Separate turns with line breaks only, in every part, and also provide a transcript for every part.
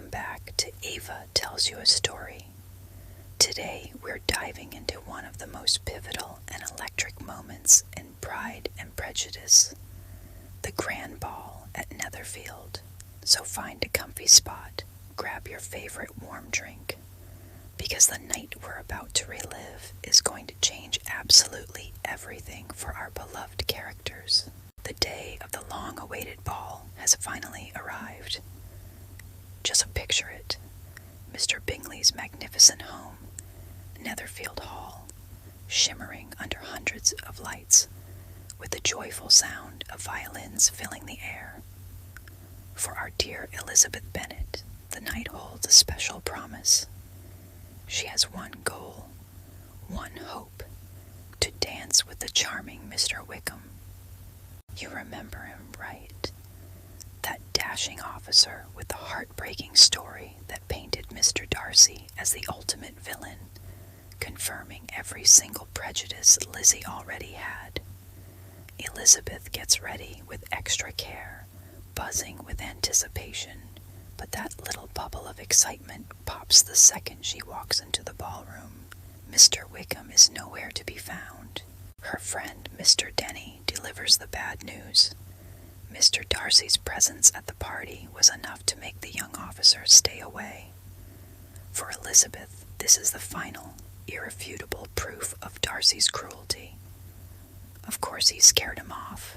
Welcome back to Ava Tells You a Story. Today we're diving into one of the most pivotal and electric moments in Pride and Prejudice, the grand ball at Netherfield. So find a comfy spot, grab your favorite warm drink, because the night we're about to relive is going to change absolutely everything for our beloved characters. The day of the long-awaited ball has finally arrived. Just picture it. Mr. Bingley's magnificent home, Netherfield Hall, shimmering under hundreds of lights, with the joyful sound of violins filling the air. For our dear Elizabeth Bennet, the night holds a special promise. She has one goal, one hope, to dance with the charming Mr. Wickham. You remember him, right? That dashing officer with the heartbreaking story that painted Mr. Darcy as the ultimate villain, confirming every single prejudice Lizzie already had. Elizabeth gets ready with extra care, buzzing with anticipation, but that little bubble of excitement pops the second she walks into the ballroom. Mr. Wickham is nowhere to be found. Her friend, Mr. Denny, delivers the bad news. Mr. Darcy's presence at the party was enough to make the young officer stay away. For Elizabeth, this is the final, irrefutable proof of Darcy's cruelty. Of course he scared him off,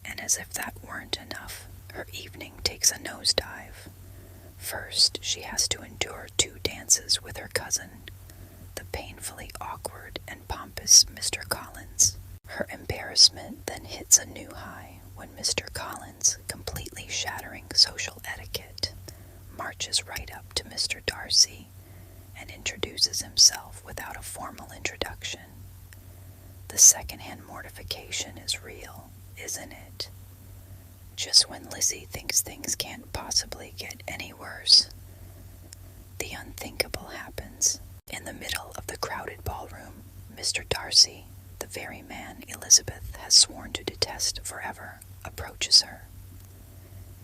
and as if that weren't enough, her evening takes a nosedive. First, she has to endure 2 dances with her cousin, the painfully awkward and pompous Mr. Collins. Her embarrassment then hits a new high when Mr. Collins, completely shattering social etiquette, marches right up to Mr. Darcy and introduces himself without a formal introduction. The second-hand mortification is real, isn't it? Just when Lizzie thinks things can't possibly get any worse, the unthinkable happens. In the middle of the crowded ballroom, Mr. Darcy, the very man Elizabeth has sworn to detest forever, approaches her.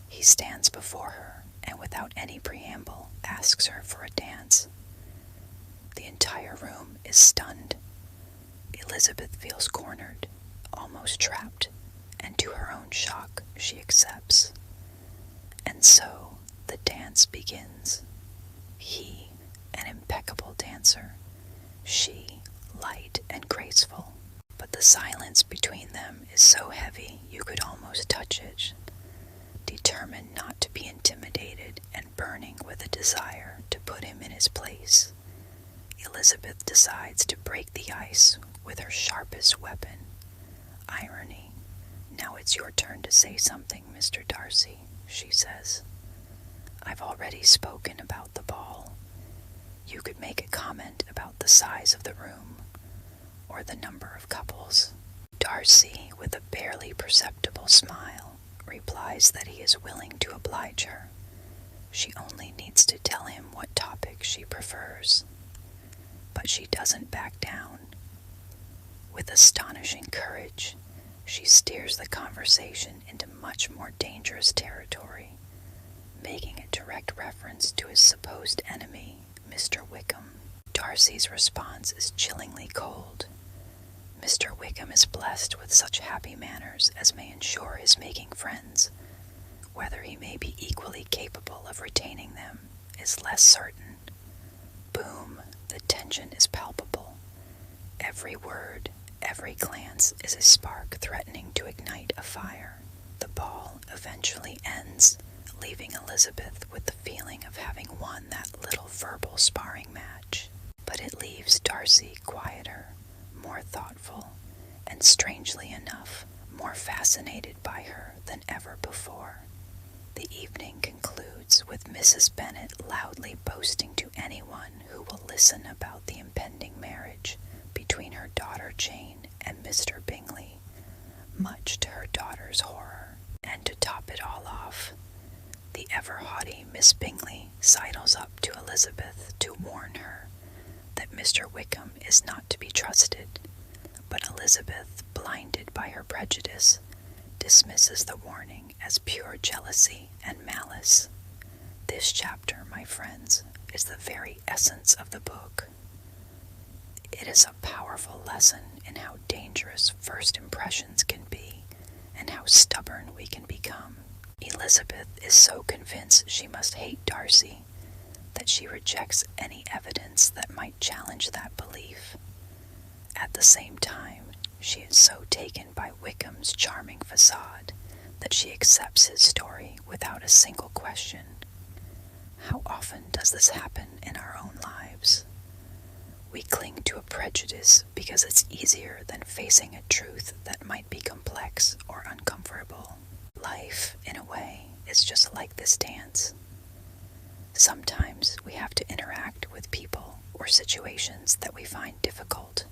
He stands before her and without any preamble asks her for a dance. The entire room is stunned. Elizabeth feels cornered, almost trapped, and to her own shock, she accepts. And so, the dance begins. He, an impeccable dancer. She, light and graceful. But the silence between them is so heavy you could almost touch it. Determined not to be intimidated and burning with a desire to put him in his place, Elizabeth decides to break the ice with her sharpest weapon, irony. "Now it's your turn to say something, Mr. Darcy," she says. "I've already spoken about the ball. You could make a comment about the size of the room, or the number of couples." Darcy, with a barely perceptible smile, replies that he is willing to oblige her. She only needs to tell him what topic she prefers. But she doesn't back down. With astonishing courage, she steers the conversation into much more dangerous territory, making a direct reference to his supposed enemy, Mr. Wickham. Darcy's response is chillingly cold. Mr. Wickham is blessed with such happy manners as may ensure his making friends. Whether he may be equally capable of retaining them is less certain. Boom, the tension is palpable. Every word, every glance is a spark threatening to ignite a fire. The ball eventually ends, leaving Elizabeth with the feeling of having won that little verbal sparring match. But it leaves Darcy quieter, more thoughtful, and strangely enough, more fascinated by her than ever before. The evening concludes with Mrs. Bennet loudly boasting to anyone who will listen about the impending marriage between her daughter Jane and Mr. Bingley, much to her daughter's horror. And to top it all off, the ever-haughty Miss Bingley sidles up to Elizabeth to warn her that Mr. Wickham is not to be trusted, but Elizabeth, blinded by her prejudice, dismisses the warning as pure jealousy and malice. This chapter, my friends, is the very essence of the book. It is a powerful lesson in how dangerous first impressions can be and how stubborn we can become. Elizabeth is so convinced she must hate Darcy that she rejects any evidence that might challenge that belief. At the same time, she is so taken by Wickham's charming facade that she accepts his story without a single question. How often does this happen in our own lives? We cling to a prejudice because it's easier than facing a truth that might be complex or uncomfortable. Life, in a way, is just like this dance. Sometimes we have to interact with people or situations that we find difficult.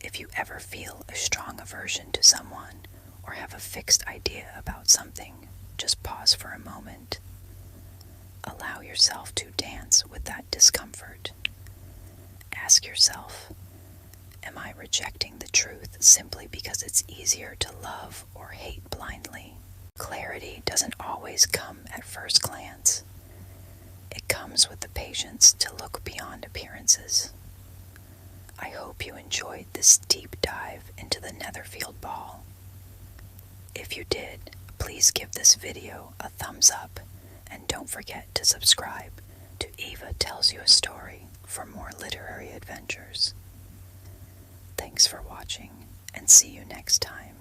If you ever feel a strong aversion to someone or have a fixed idea about something, just pause for a moment. Allow yourself to dance with that discomfort. Ask yourself, am I rejecting the truth simply because it's easier to love or hate blindly? Clarity doesn't always come at first glance. It comes with the patience to look beyond appearances. I hope you enjoyed this deep dive into the Netherfield ball. If you did, please give this video a thumbs up and don't forget to subscribe to Eva Tells You a Story for more literary adventures. Thanks for watching and see you next time.